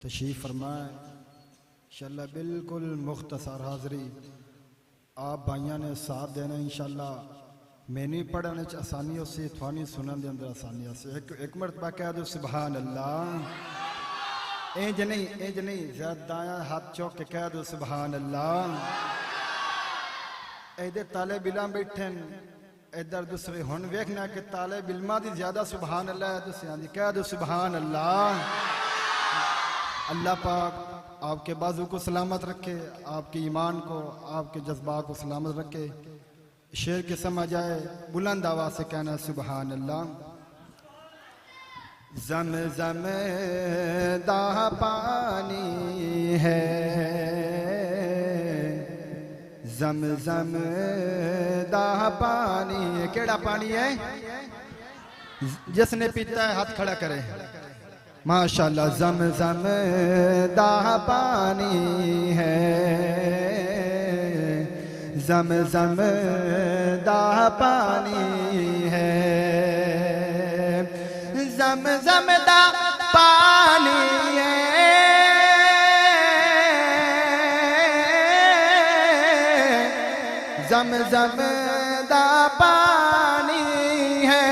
تشریف فرمائیں انشاءاللہ بالکل مختصر حاضری آپ بھائیاں نے ساتھ دینا انشاءاللہ میں نہیں پڑھنے آسانی ہو سی تھوانی سنن دے اندر آسانی ہو سی ایک مرتبہ کہہ دو سبحان اللہ اینج نہیں زیادہ دایاں ہاتھ چوک کے کہہ دو سبحان اللہ ایدے طالب علم بیٹھن ادھر دوسرے ہن ویکھنا کہ طالب علماں دی زیادہ سبحان اللہ ہے دوسرے آندھی کہہ دو سبحان اللہ اللہ پاک آپ کے بازو کو سلامت رکھے آپ کے ایمان کو آپ کے جذبات کو سلامت رکھے شعر کے سمجھ آئے بلند آواز سے کہنا سبحان اللہ زمزم دا پانی ہے زمزم دا پانی کیڑا پانی ہے جس نے پیتا ہے ہاتھ کھڑا کرے ماشاءاللہ زمزم دا پانی ہے زمزم دا پانی ہے زمزم دا پانی ہے زمزم دا پانی ہے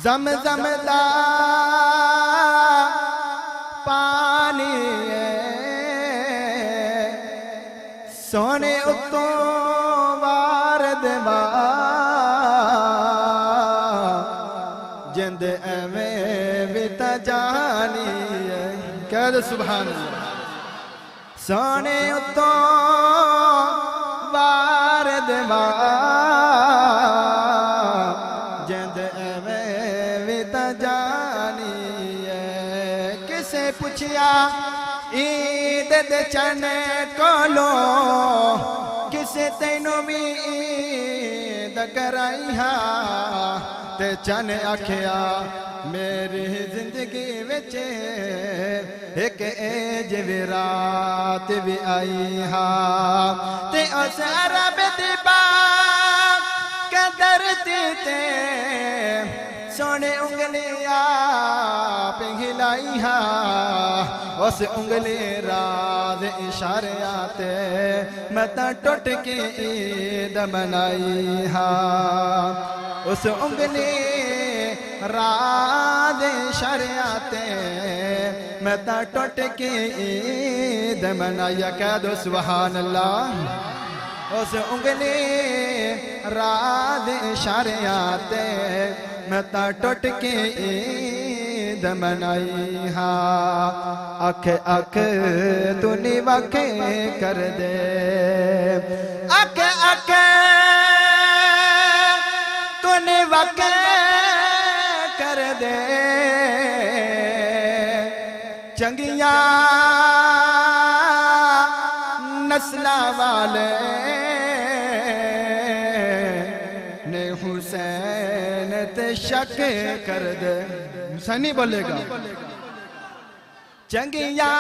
زمزم دا پانی ہے سونے اتوں وارد جند ایویں ویتا جانی ہے کہہ دو سبحان اللہ سونے اتوں وارد جند ایویں ویتا جانی ہے کسے پوچھیا عید دے چنے کولو کسے تینوں بھی عید کرائی ہاں تے چنے آکھیا میری زندگی وچے ایک ایج وی رات بھی آئی ہاں تے اس عرب دی باغ قدرتی تے سونے انگلیاں پہ ہلائی ہاں اس انگلی راز اشارے آتے میں تا ٹوٹ کی عید منائی ہاں اس انگلی راز اشارے آتے میں تا ٹوٹ کی عید منائی کہہ دو سبحان اللہ اس انگلی راز اشارے آتے میں تا ٹوٹ کی عید منائی ہاں اکھ اکھ تو نی وکھے کر دے اکھ اکھ تو نی وکھے کر دے چنگیاں نسلہ والے نے حسین تے شک کر دے حسین نہیں بولے گا چنگیاں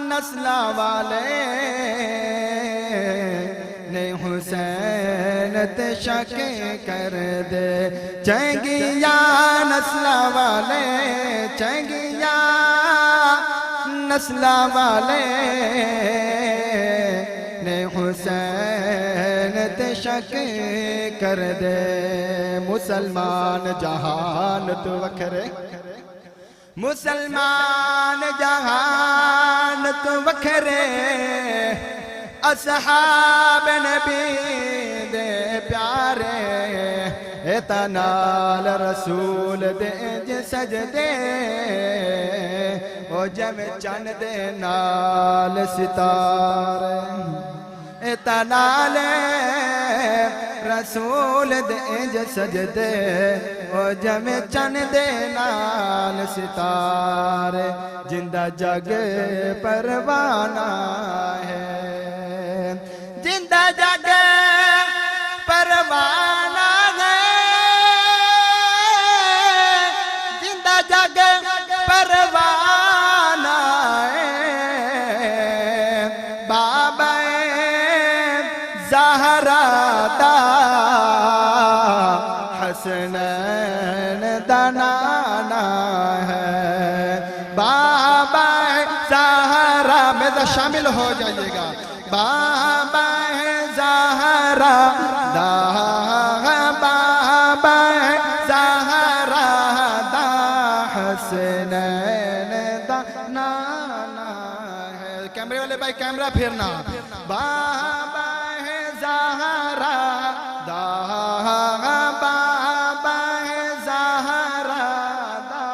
نسلہ والے نے حسین تے شک کر دے چنگیاں نسلہ والے چنگیاں نسلہ والے نے حسین تے شک کر دے مسلمان جہان تو وکھرے مسلمان جہان تو وکھرے اصحاب نبی دے پیارے اتنال رسول دے جے سجدے او جم چن دے نال ستارے اتنال رسول دے جے سجدے او جم چن دے نال ستارے جندہ جگ پروانہ ہے جندہ جگ پروانہ ہے جندہ جگ پروانہ ہے بابا زہرا دا حسنین دا نانا ہے بابا زہرا میں شامل ہو جائیے گا بابا زہرا دا بابا زہرا دا حسنین دا نانا ہے کیمرے والے بھائی کیمرہ پھرنا بابا زہرا دا بابا زہرا دا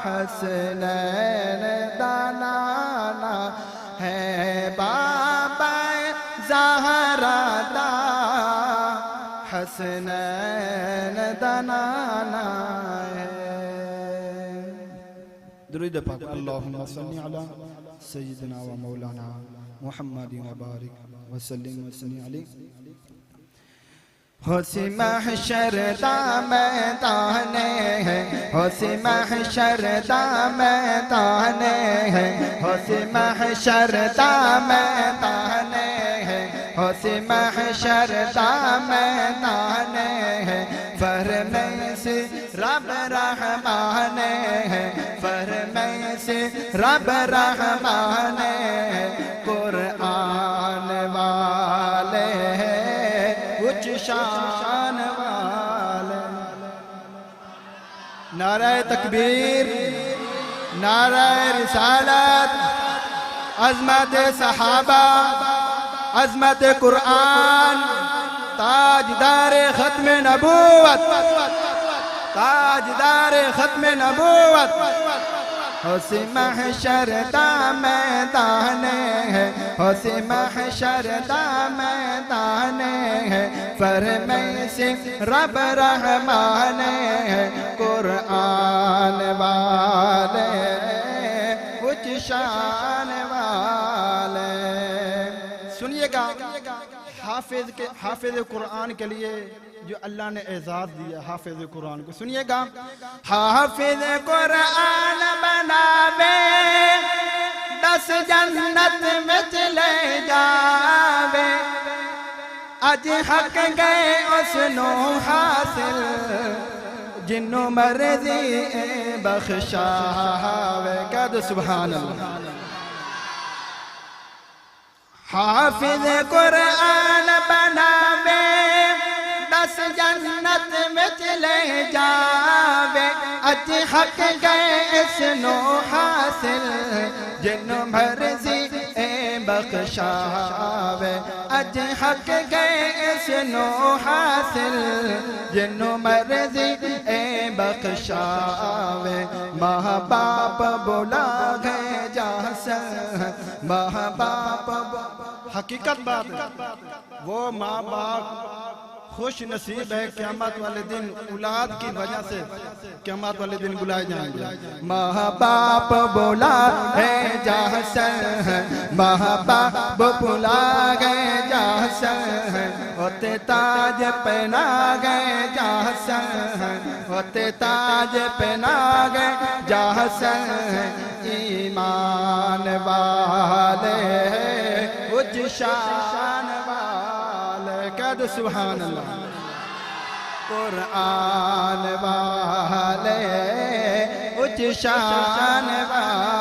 حسنین دا نانا ہے بابا زہرا دا حسنین دا نانا ہے درود پاک اللہم صلی علی سیدنا و مولانا محمد و بارک وسلم وسلم علی حسن محشر دا میدان ہے حسن محشر دا میدان ہے حسن محشر دا میدان ہے حسن محشر دا میدان ہے فرمائے سے رب رحمان ہے فرمائے سے رب رحمان ہے قرآن والے کچھ شان والے نعرہ تکبیر نعرہ رسالت عظمت صحابہ عظمت قرآن تاجدار ختم نبوت تاجدار ختم نبوت حسن محشر دا میدان ہے حسن محشر دا میدان ہے فرمائے سے رب رحمان ہے قرآن والے کچھ شان والے سنیے گا حافظ قرآن کے لیے جو اللہ نے اعزاز دیا حافظ قرآن کو سنیے گا حافظ قرآن بناوے 10 جنت میں چلے جاوے اج حق گئے اس نو حاصل جنو مرضی بخشاوے کہہ دو سبحان اللہ حافظ قرآن بناوے 10 جنت میں چلے جاوے اج حق گئے اس نو حاصل جنو مرضی بخشاوے اج حق گئے اس نو حاصل جنو مرضی بخشاوے ماں باپ بلا گئے جاسن ماں باپ حقیقت بات ہے وہ ماں باپ خوش نصیب ہے قیامت والے دن اولاد کی وجہ سے قیامت والے دن بلائے جائیں گے ماں باپ بولا ہے جاسن ماں باپ بلا گئے جاسن ہوتے تاج پہنا گئے جاسن ہوتے تاج پہنا گئے جاسن ایمان والے اچ شان والے کہہ دو سبحان اللہ قرآن والے اچ شان والے